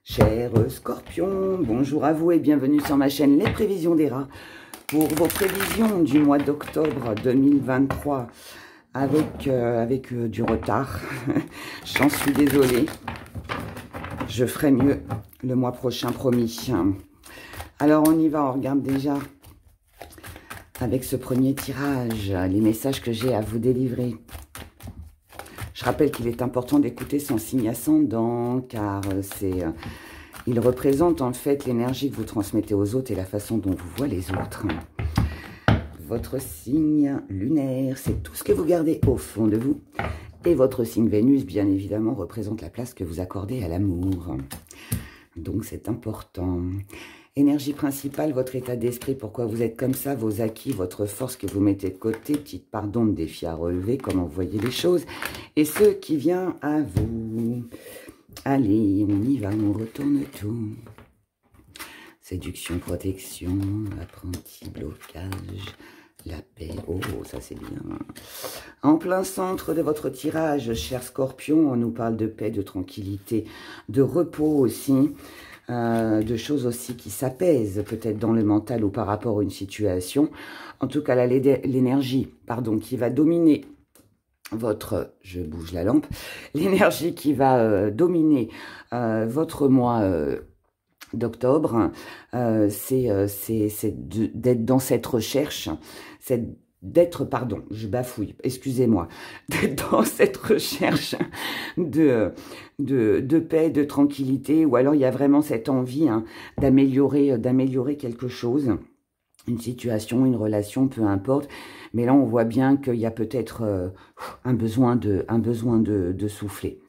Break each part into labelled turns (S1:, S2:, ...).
S1: Chers Scorpions, bonjour à vous et bienvenue sur ma chaîne Les Prévisions des Rats pour vos prévisions du mois d'octobre 2023 avec du retard. J'en suis désolée. Je ferai mieux le mois prochain, promis. Alors on y va, on regarde déjà avec ce premier tirage les messages que j'ai à vous délivrer. Je rappelle qu'il est important d'écouter son signe ascendant car il représente en fait l'énergie que vous transmettez aux autres et la façon dont vous voyez les autres. Votre signe lunaire, c'est tout ce que vous gardez au fond de vous. Et votre signe Vénus, bien évidemment, représente la place que vous accordez à l'amour. Donc c'est important. Énergie principale, votre état d'esprit, pourquoi vous êtes comme ça, vos acquis, votre force que vous mettez de côté, petite part d'ombre, défi à relever, comment vous voyez les choses, et ce qui vient à vous. Allez, on y va, on retourne tout. Séduction, protection, apprenti, blocage, la paix, oh ça c'est bien. En plein centre de votre tirage, cher Scorpion, on nous parle de paix, de tranquillité, de repos aussi. De choses aussi qui s'apaisent peut-être dans le mental ou par rapport à une situation. En tout cas, l'énergie, pardon, qui va dominer votre, je bouge la lampe, l'énergie qui va dominer votre mois d'octobre, c'est d'être dans cette recherche, pardon, je bafouille, excusez-moi, d'être dans cette recherche de paix, de tranquillité, ou alors il y a vraiment cette envie d'améliorer quelque chose, une situation, une relation, peu importe, mais là on voit bien qu'il y a peut-être un besoin de souffler.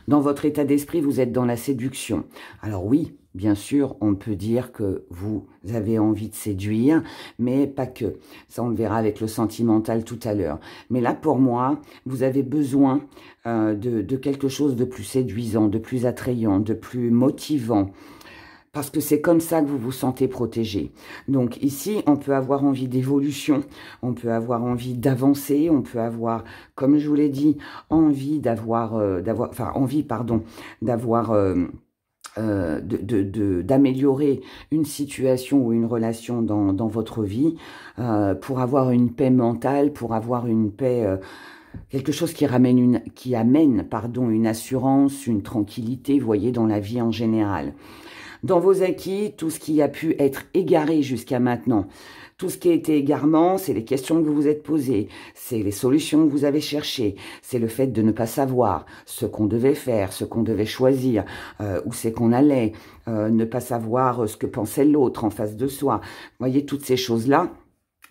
S1: Dans votre état d'esprit, vous êtes dans la séduction. Alors oui, bien sûr, on peut dire que vous avez envie de séduire, mais pas que. Ça, on le verra avec le sentimental tout à l'heure. Mais là, pour moi, vous avez besoin de quelque chose de plus séduisant, de plus attrayant, de plus motivant. Parce que c'est comme ça que vous vous sentez protégé. Donc ici, on peut avoir envie d'évolution, on peut avoir envie d'avancer, on peut avoir, comme je vous l'ai dit, envie d'améliorer une situation ou une relation dans votre vie, pour avoir une paix mentale, pour avoir une paix... quelque chose qui amène une assurance, une tranquillité, vous voyez, dans la vie en général. Dans vos acquis, tout ce qui a pu être égaré jusqu'à maintenant, tout ce qui a été égarement, c'est les questions que vous vous êtes posées, c'est les solutions que vous avez cherchées, c'est le fait de ne pas savoir ce qu'on devait faire, ce qu'on devait choisir, où c'est qu'on allait, ne pas savoir ce que pensait l'autre en face de soi. Vous voyez, toutes ces choses-là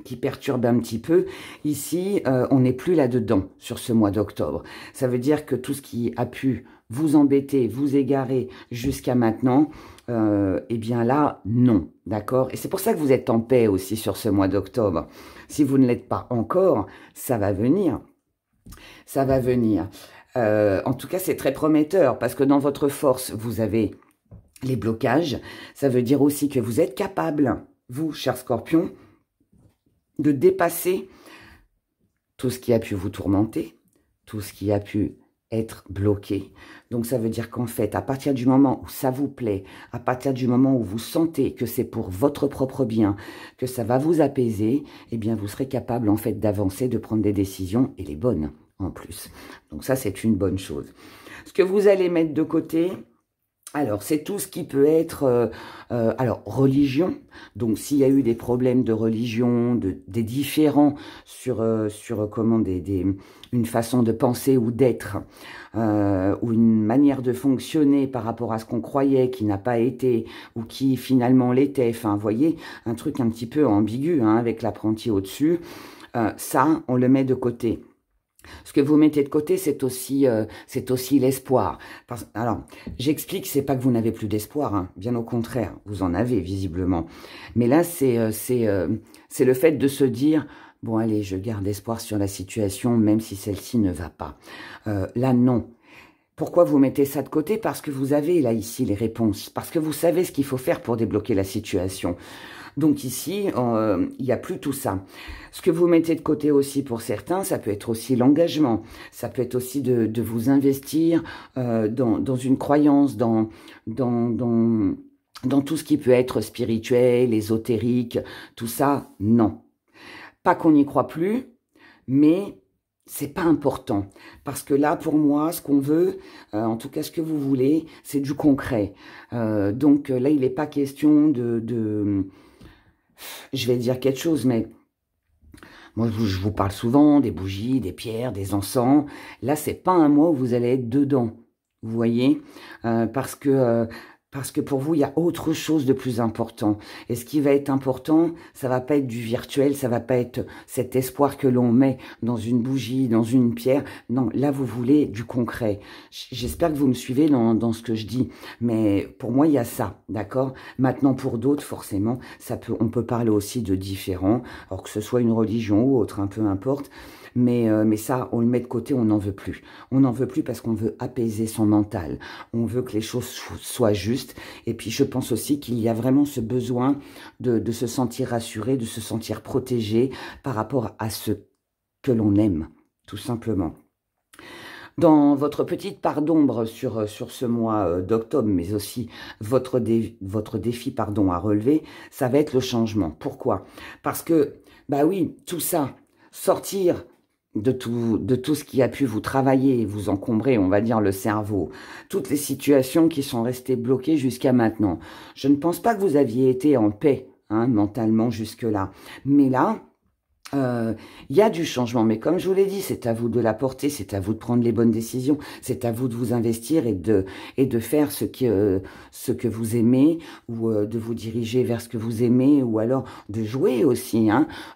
S1: qui perturbent un petit peu. Ici, on n'est plus là-dedans sur ce mois d'octobre. Ça veut dire que tout ce qui a pu vous embêter, vous égarer jusqu'à maintenant, eh bien là, non, d'accord? Et c'est pour ça que vous êtes en paix aussi sur ce mois d'octobre. Si vous ne l'êtes pas encore, ça va venir. Ça va venir. En tout cas, c'est très prometteur parce que dans votre force, vous avez les blocages. Ça veut dire aussi que vous êtes capable, vous, cher Scorpion, de dépasser tout ce qui a pu vous tourmenter, tout ce qui a pu être bloqué. Donc ça veut dire qu'en fait, à partir du moment où ça vous plaît, à partir du moment où vous sentez que c'est pour votre propre bien, que ça va vous apaiser, eh bien vous serez capable en fait d'avancer, de prendre des décisions, et les bonnes en plus. Donc ça, c'est une bonne chose. Ce que vous allez mettre de côté... Alors, c'est tout ce qui peut être, alors, religion. Donc, s'il y a eu des problèmes de religion, des différends sur comment, une façon de penser ou d'être, ou une manière de fonctionner par rapport à ce qu'on croyait qui n'a pas été, ou qui finalement l'était. Enfin, vous voyez, un truc un petit peu ambigu, hein, avec l'apprenti au-dessus. Ça, on le met de côté. Ce que vous mettez de côté, c'est aussi l'espoir. Alors, j'explique, c'est pas que vous n'avez plus d'espoir, hein, bien au contraire, vous en avez visiblement. Mais là, c'est le fait de se dire, bon allez, je garde espoir sur la situation, même si celle-ci ne va pas. Là, non. Pourquoi vous mettez ça de côté? Parce que vous avez là ici les réponses, parce que vous savez ce qu'il faut faire pour débloquer la situation. Donc ici, il n'y a plus tout ça. Ce que vous mettez de côté aussi pour certains, ça peut être aussi l'engagement. Ça peut être aussi de vous investir dans une croyance, dans tout ce qui peut être spirituel, ésotérique, tout ça, non. Pas qu'on n'y croit plus, mais c'est pas important. Parce que là, pour moi, ce qu'on veut, en tout cas ce que vous voulez, c'est du concret. Donc là, il n'est pas question je vais dire quelque chose, mais moi, je vous parle souvent des bougies, des pierres, des encens. Là, c'est pas un mois où vous allez être dedans. Vous voyez, parce que pour vous, il y a autre chose de plus important. Et ce qui va être important, ça va pas être du virtuel, ça va pas être cet espoir que l'on met dans une bougie, dans une pierre. Non, là, vous voulez du concret. J'espère que vous me suivez dans ce que je dis. Mais pour moi, il y a ça, d'accord? Maintenant, pour d'autres, forcément, on peut parler aussi de différents, alors que ce soit une religion ou autre, peu importe. Mais ça, on le met de côté, on n'en veut plus. On n'en veut plus parce qu'on veut apaiser son mental. On veut que les choses soient justes. Et puis, je pense aussi qu'il y a vraiment ce besoin de se sentir rassuré, de se sentir protégé par rapport à ce que l'on aime, tout simplement. Dans votre petite part d'ombre sur ce mois d'octobre, mais aussi votre défi à relever, ça va être le changement. Pourquoi? Parce que, bah oui, tout ça, sortir de tout ce qui a pu vous travailler, vous encombrer, on va dire, le cerveau, toutes les situations qui sont restées bloquées jusqu'à maintenant. Je ne pense pas que vous aviez été en paix, mentalement jusque-là. Mais là, il y a du changement, mais comme je vous l'ai dit, c'est à vous de l'apporter, c'est à vous de prendre les bonnes décisions, c'est à vous de vous investir et de faire ce que vous aimez, ou de vous diriger vers ce que vous aimez, ou alors de jouer aussi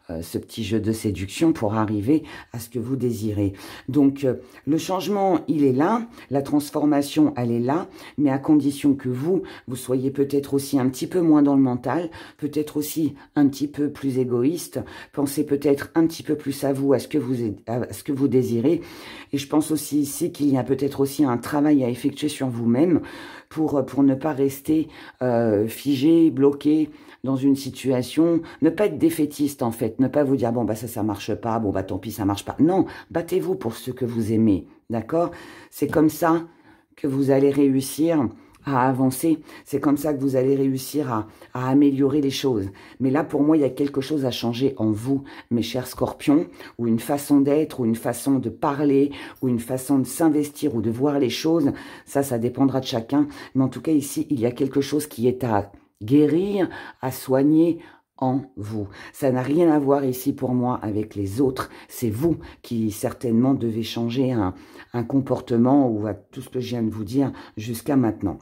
S1: ce petit jeu de séduction pour arriver à ce que vous désirez. Donc le changement, il est là, la transformation, elle est là, mais à condition que vous soyez peut-être aussi un petit peu moins dans le mental, peut-être aussi un petit peu plus égoïste, pensez peut-être un petit peu plus à vous, à ce que vous désirez. Et je pense aussi ici qu'il y a peut-être aussi un travail à effectuer sur vous-même pour ne pas rester figé, bloqué dans une situation, ne pas être défaitiste en fait, ne pas vous dire bon bah ça marche pas, bon bah tant pis ça marche pas. Non, battez-vous pour ce que vous aimez, d'accord? C'est comme ça que vous allez réussir à avancer. C'est comme ça que vous allez réussir à améliorer les choses. Mais là, pour moi, il y a quelque chose à changer en vous, mes chers scorpions, ou une façon d'être, ou une façon de parler, ou une façon de s'investir, ou de voir les choses. Ça dépendra de chacun. Mais en tout cas, ici, il y a quelque chose qui est à guérir, à soigner en vous. Ça n'a rien à voir ici pour moi avec les autres. C'est vous qui certainement devez changer un comportement ou à tout ce que je viens de vous dire jusqu'à maintenant.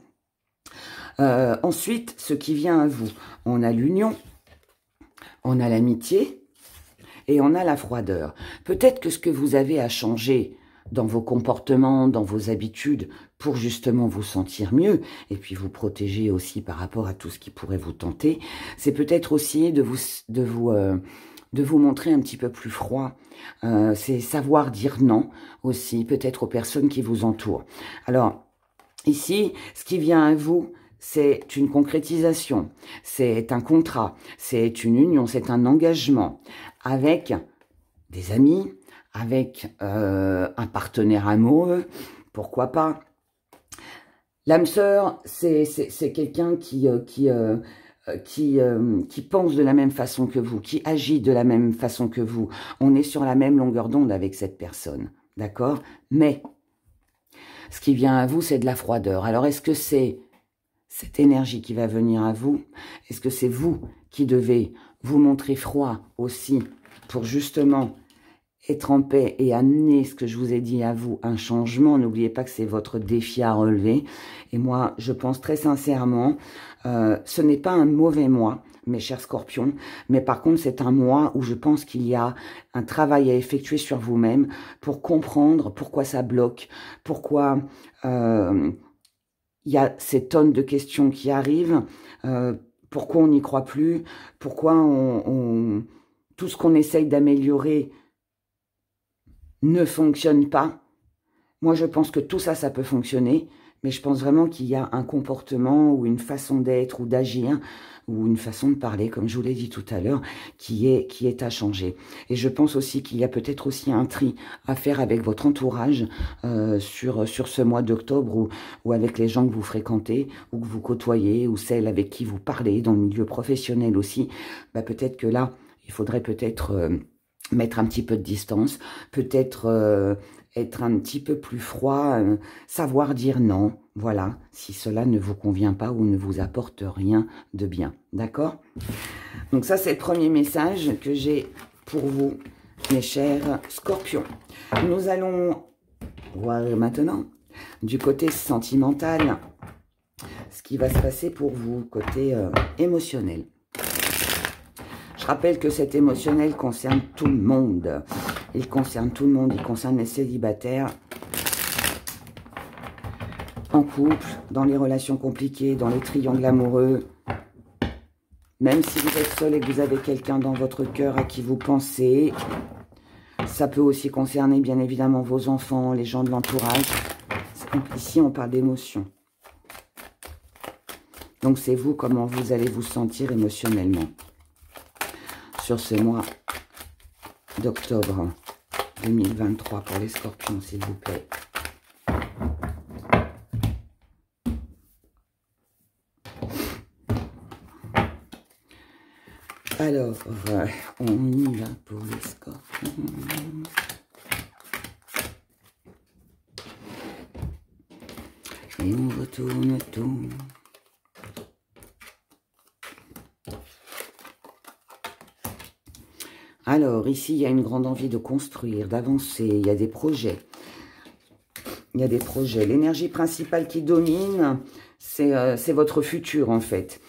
S1: Ensuite, ce qui vient à vous, on a l'union, on a l'amitié et on a la froideur. Peut-être que ce que vous avez à changer dans vos comportements, dans vos habitudes, pour justement vous sentir mieux et puis vous protéger aussi par rapport à tout ce qui pourrait vous tenter, c'est peut-être aussi de vous montrer un petit peu plus froid. C'est savoir dire non aussi, peut-être aux personnes qui vous entourent. Alors, ici, ce qui vient à vous, c'est une concrétisation, c'est un contrat, c'est une union, c'est un engagement avec des amis, avec un partenaire amoureux, pourquoi pas. L'âme sœur, c'est quelqu'un qui pense de la même façon que vous, qui agit de la même façon que vous. On est sur la même longueur d'onde avec cette personne, d'accord? Mais ce qui vient à vous, c'est de la froideur. Alors, est-ce que c'est cette énergie qui va venir à vous? Est-ce que c'est vous qui devez vous montrer froid aussi pour justement être en paix et amener ce que je vous ai dit à vous, un changement? N'oubliez pas que c'est votre défi à relever. Et moi, je pense très sincèrement, ce n'est pas un mauvais mois, mes chers scorpions, mais par contre, c'est un mois où je pense qu'il y a un travail à effectuer sur vous-même pour comprendre pourquoi ça bloque, pourquoi il y a ces tonnes de questions qui arrivent, pourquoi on n'y croit plus, pourquoi tout ce qu'on essaye d'améliorer ne fonctionne pas. Moi, je pense que tout ça, ça peut fonctionner, mais je pense vraiment qu'il y a un comportement ou une façon d'être ou d'agir ou une façon de parler, comme je vous l'ai dit tout à l'heure, qui est à changer. Et je pense aussi qu'il y a peut-être aussi un tri à faire avec votre entourage sur ce mois d'octobre ou avec les gens que vous fréquentez ou que vous côtoyez ou celles avec qui vous parlez dans le milieu professionnel aussi. Bah, peut-être que là, il faudrait peut-être mettre un petit peu de distance, peut-être être un petit peu plus froid, savoir dire non, voilà, si cela ne vous convient pas ou ne vous apporte rien de bien, d'accord? Donc ça, c'est le premier message que j'ai pour vous, mes chers scorpions. Nous allons voir maintenant, du côté sentimental, ce qui va se passer pour vous, côté émotionnel. Je rappelle que cet émotionnel concerne tout le monde. Il concerne tout le monde, il concerne les célibataires, en couple, dans les relations compliquées, dans les triangles amoureux. Même si vous êtes seul et que vous avez quelqu'un dans votre cœur à qui vous pensez, ça peut aussi concerner bien évidemment vos enfants, les gens de l'entourage. Ici, on parle d'émotion. Donc, c'est vous, comment vous allez vous sentir émotionnellement sur ce mois d'octobre 2023 pour les scorpions, s'il vous plaît. Alors, on y va pour les scorpions. Et on retourne tout. Alors, ici, il y a une grande envie de construire, d'avancer. Il y a des projets. Il y a des projets. L'énergie principale qui domine, c'est votre futur, en fait.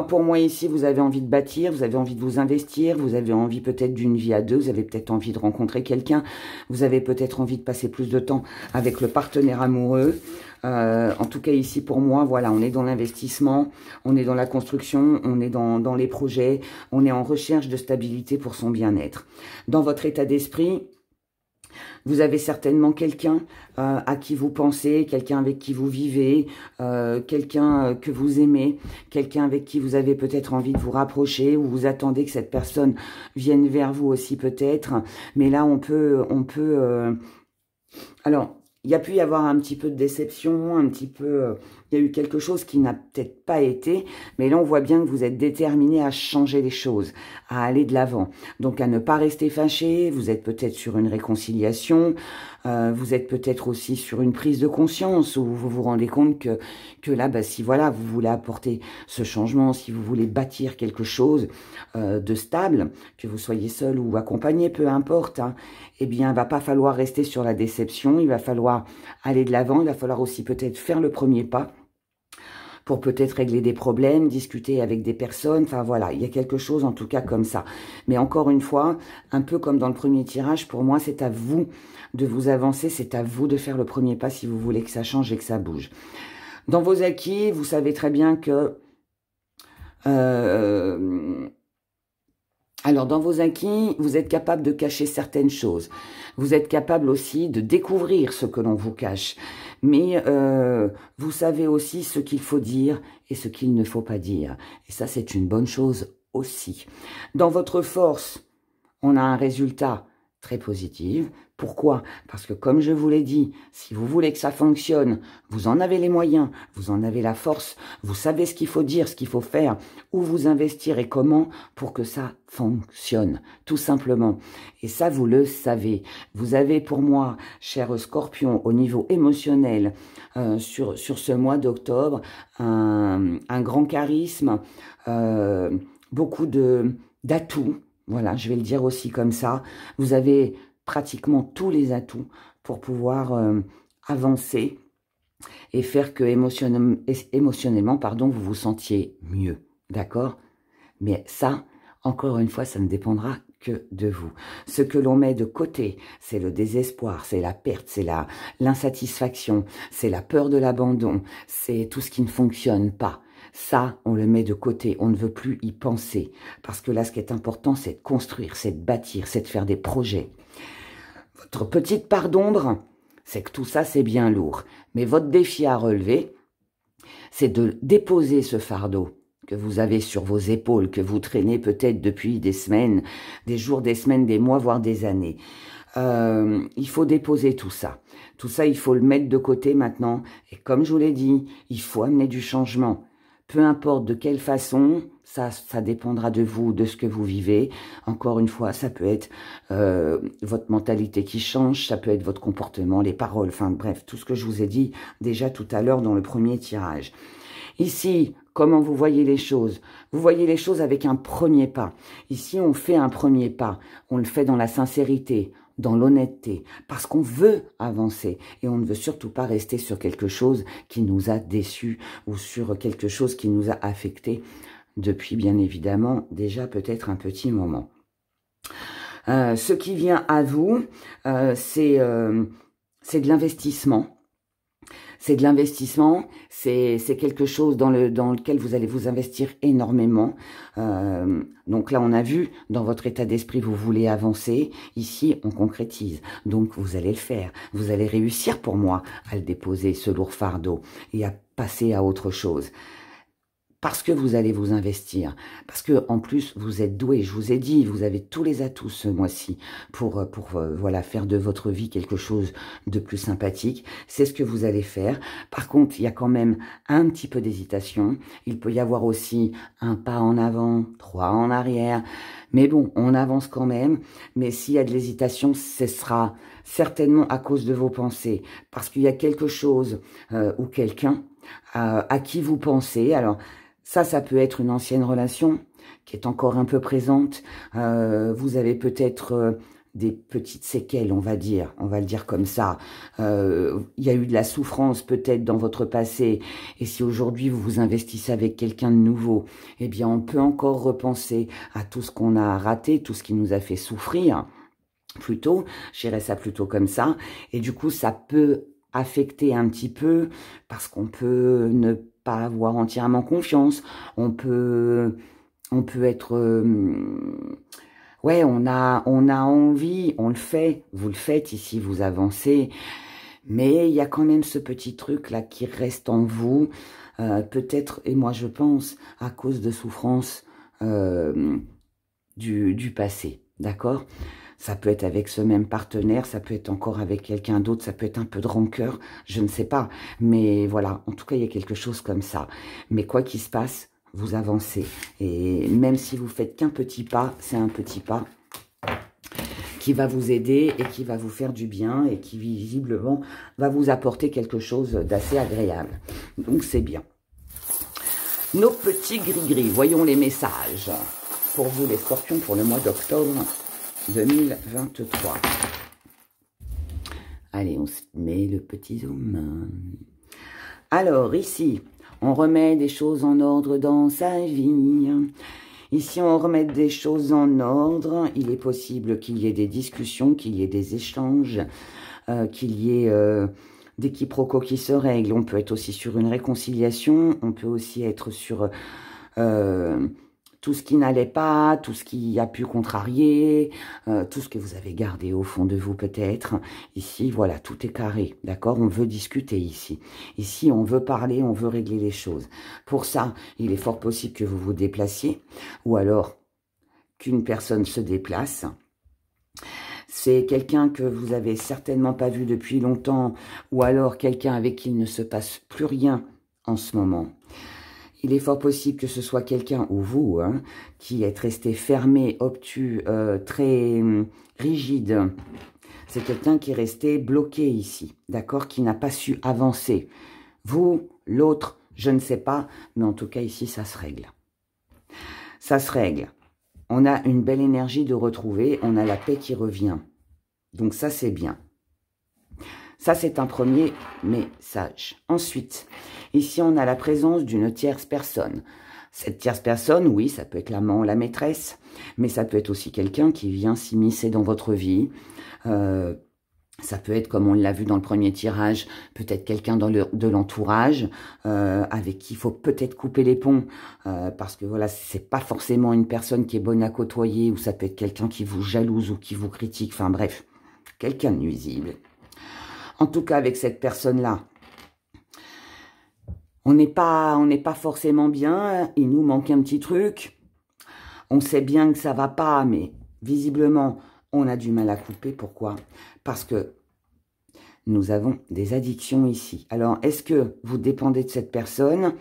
S1: Pour moi, ici, vous avez envie de bâtir, vous avez envie de vous investir, vous avez envie peut-être d'une vie à deux, vous avez peut-être envie de rencontrer quelqu'un, vous avez peut-être envie de passer plus de temps avec le partenaire amoureux. En tout cas, ici, pour moi, voilà, on est dans l'investissement, on est dans la construction, on est dans les projets, on est en recherche de stabilité pour son bien-être. Dans votre état d'esprit, vous avez certainement quelqu'un à qui vous pensez, quelqu'un avec qui vous vivez, quelqu'un que vous aimez, quelqu'un avec qui vous avez peut-être envie de vous rapprocher, ou vous attendez que cette personne vienne vers vous aussi peut-être. Mais là, on peut alors, il y a pu y avoir un petit peu de déception, un petit peu... il y a eu quelque chose qui n'a peut-être pas été, mais là, on voit bien que vous êtes déterminé à changer les choses, à aller de l'avant. Donc, à ne pas rester fâché, vous êtes peut-être sur une réconciliation, vous êtes peut-être aussi sur une prise de conscience, où vous vous rendez compte que là, bah, si voilà, vous voulez apporter ce changement, si vous voulez bâtir quelque chose de stable, que vous soyez seul ou accompagné, peu importe, hein, eh bien, il va pas falloir rester sur la déception, il va falloir aller de l'avant, il va falloir aussi peut-être faire le premier pas pour peut-être régler des problèmes, discuter avec des personnes, enfin voilà, il y a quelque chose en tout cas comme ça. Mais encore une fois, un peu comme dans le premier tirage, pour moi, c'est à vous de vous avancer, c'est à vous de faire le premier pas si vous voulez que ça change et que ça bouge. Dans vos acquis, vous savez très bien que... alors, dans vos acquis, vous êtes capable de cacher certaines choses. Vous êtes capable aussi de découvrir ce que l'on vous cache. Mais vous savez aussi ce qu'il faut dire et ce qu'il ne faut pas dire. Et ça, c'est une bonne chose aussi. Dans votre force, on a un résultat très positif. Pourquoi? Parce que comme je vous l'ai dit, si vous voulez que ça fonctionne, vous en avez les moyens, vous en avez la force, vous savez ce qu'il faut dire, ce qu'il faut faire, où vous investir et comment pour que ça fonctionne, tout simplement. Et ça, vous le savez. Vous avez pour moi, cher Scorpion, au niveau émotionnel, sur ce mois d'octobre, un grand charisme, beaucoup d'atouts. Voilà, je vais le dire aussi comme ça. Vous avez pratiquement tous les atouts pour pouvoir avancer et faire que émotionnellement, pardon, vous vous sentiez mieux. D'accord? Mais ça, encore une fois, ça ne dépendra que de vous. Ce que l'on met de côté, c'est le désespoir, c'est la perte, c'est l'insatisfaction, c'est la peur de l'abandon, c'est tout ce qui ne fonctionne pas. Ça, on le met de côté, on ne veut plus y penser. Parce que là, ce qui est important, c'est de construire, c'est de bâtir, c'est de faire des projets. Votre petite part d'ombre, c'est que tout ça, c'est bien lourd. Mais votre défi à relever, c'est de déposer ce fardeau que vous avez sur vos épaules, que vous traînez peut-être depuis des semaines, des jours, des semaines, des mois, voire des années. Il faut déposer tout ça. Tout ça, il faut le mettre de côté maintenant. Et comme je vous l'ai dit, il faut amener du changement. Peu importe de quelle façon, ça dépendra de vous, de ce que vous vivez. Encore une fois, ça peut être votre mentalité qui change, ça peut être votre comportement, les paroles, enfin bref, tout ce que je vous ai dit déjà tout à l'heure dans le premier tirage. Ici, comment vous voyez les choses? Vous voyez les choses avec un premier pas. Ici, on fait un premier pas. On le fait dans la sincérité, dans l'honnêteté, parce qu'on veut avancer et on ne veut surtout pas rester sur quelque chose qui nous a déçus ou sur quelque chose qui nous a affectés depuis, bien évidemment, déjà peut-être un petit moment. Ce qui vient à vous, c'est de l'investissement. C'est de l'investissement, c'est quelque chose dans lequel vous allez vous investir énormément. Donc là, on a vu, dans votre état d'esprit, vous voulez avancer. Ici, on concrétise. Donc, vous allez le faire. Vous allez réussir, pour moi, à le déposer, ce lourd fardeau, et à passer à autre chose. Parce que vous allez vous investir, parce que en plus vous êtes doué, je vous ai dit, vous avez tous les atouts ce mois-ci pour voilà, faire de votre vie quelque chose de plus sympathique. C'est ce que vous allez faire. Par contre, il y a quand même un petit peu d'hésitation. Il peut y avoir aussi un pas en avant, 3 en arrière. Mais bon, on avance quand même. Mais s'il y a de l'hésitation, ce sera certainement à cause de vos pensées. Parce qu'il y a quelque chose ou quelqu'un à qui vous pensez. Alors, ça peut être une ancienne relation qui est encore un peu présente. Vous avez peut-être des petites séquelles, on va le dire comme ça. Il y a eu de la souffrance peut-être dans votre passé. Et si aujourd'hui vous vous investissez avec quelqu'un de nouveau, eh bien on peut encore repenser à tout ce qu'on a raté, tout ce qui nous a fait souffrir. Plutôt, je dirais ça plutôt comme ça. Et du coup, ça peut affecter un petit peu parce qu'on peut ne pas avoir entièrement confiance. On peut être ouais, on a envie, on le fait, vous le faites ici, vous avancez, mais il y a quand même ce petit truc là qui reste en vous, peut-être, et moi je pense à cause de souffrances du passé, d'accord? Ça peut être avec ce même partenaire, ça peut être encore avec quelqu'un d'autre, ça peut être un peu de rancœur, je ne sais pas. Mais voilà, en tout cas, il y a quelque chose comme ça. Mais quoi qu'il se passe, vous avancez. Et même si vous faites qu'un petit pas, c'est un petit pas qui va vous aider et qui va vous faire du bien et qui visiblement va vous apporter quelque chose d'assez agréable. Donc c'est bien. Nos petits gris-gris, voyons les messages pour vous les scorpions pour le mois d'octobre 2023. Allez, on se met le petit zoom. Alors, ici, on remet des choses en ordre dans sa vie. Ici, on remet des choses en ordre. Il est possible qu'il y ait des discussions, qu'il y ait des échanges, qu'il y ait des quiproquos qui se règlent. On peut être aussi sur une réconciliation. On peut aussi être sur tout ce qui n'allait pas, tout ce qui a pu contrarier, tout ce que vous avez gardé au fond de vous peut-être. Ici, voilà, tout est carré, d'accord? On veut discuter ici. Ici, on veut parler, on veut régler les choses. Pour ça, il est fort possible que vous vous déplaciez, ou alors qu'une personne se déplace. C'est quelqu'un que vous avez certainement pas vu depuis longtemps, ou alors quelqu'un avec qui il ne se passe plus rien en ce moment. Il est fort possible que ce soit quelqu'un, ou vous, hein, qui êtes resté fermé, obtus, très rigide. C'est quelqu'un qui est resté bloqué ici, d'accord, qui n'a pas su avancer. Vous, l'autre, je ne sais pas, mais en tout cas ici, ça se règle. Ça se règle. On a une belle énergie de retrouver, on a la paix qui revient. Donc ça, c'est bien. Ça, c'est un premier message. Ensuite, ici, on a la présence d'une tierce personne. Cette tierce personne, oui, ça peut être l'amant, la maîtresse, mais ça peut être aussi quelqu'un qui vient s'immiscer dans votre vie. Ça peut être, comme on l'a vu dans le premier tirage, peut-être quelqu'un de l'entourage avec qui il faut peut-être couper les ponts parce que voilà, c'est pas forcément une personne qui est bonne à côtoyer, ou ça peut être quelqu'un qui vous jalouse ou qui vous critique, enfin bref, quelqu'un de nuisible. En tout cas, avec cette personne-là, on n'est pas forcément bien. Il nous manque un petit truc. On sait bien que ça va pas, mais visiblement, on a du mal à couper. Pourquoi? Parce que nous avons des addictions ici. Alors, est-ce que vous dépendez de cette personne?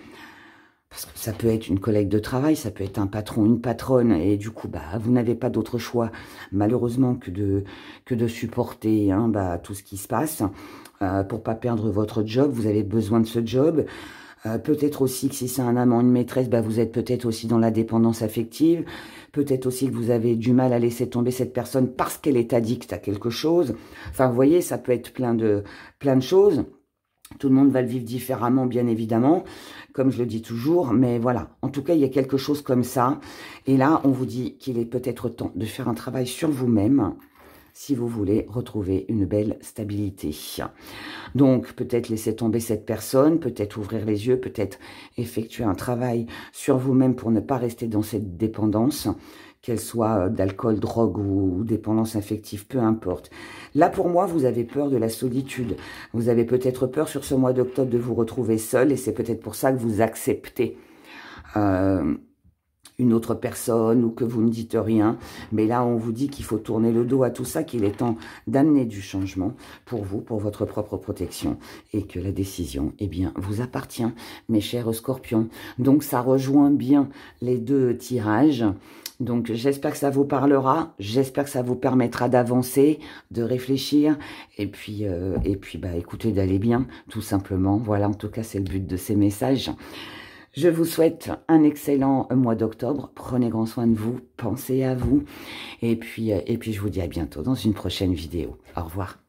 S1: Parce que ça peut être une collègue de travail, ça peut être un patron, une patronne, et du coup, vous n'avez pas d'autre choix, malheureusement, que de supporter tout ce qui se passe. Pour pas perdre votre job, vous avez besoin de ce job. Peut-être aussi que si c'est un amant, une maîtresse, vous êtes peut-être aussi dans la dépendance affective. Peut-être aussi que vous avez du mal à laisser tomber cette personne parce qu'elle est addicte à quelque chose. Enfin, vous voyez, ça peut être plein de choses. Tout le monde va le vivre différemment, bien évidemment, comme je le dis toujours. Mais voilà, en tout cas, il y a quelque chose comme ça. Et là, on vous dit qu'il est peut-être temps de faire un travail sur vous-même si vous voulez retrouver une belle stabilité. Donc, peut-être laisser tomber cette personne, peut-être ouvrir les yeux, peut-être effectuer un travail sur vous-même pour ne pas rester dans cette dépendance, qu'elle soit d'alcool, drogue ou dépendance affective, peu importe. Là, pour moi, vous avez peur de la solitude. Vous avez peut-être peur sur ce mois d'octobre de vous retrouver seul, et c'est peut-être pour ça que vous acceptez une autre personne ou que vous ne dites rien. Mais là, on vous dit qu'il faut tourner le dos à tout ça, qu'il est temps d'amener du changement pour vous, pour votre propre protection, et que la décision, eh bien, vous appartient, mes chers scorpions. Donc, ça rejoint bien les deux tirages. Donc, j'espère que ça vous parlera, j'espère que ça vous permettra d'avancer, de réfléchir, et puis écoutez, d'aller bien, tout simplement. Voilà, en tout cas, c'est le but de ces messages. Je vous souhaite un excellent mois d'octobre. Prenez grand soin de vous, pensez à vous. Et puis, je vous dis à bientôt dans une prochaine vidéo. Au revoir.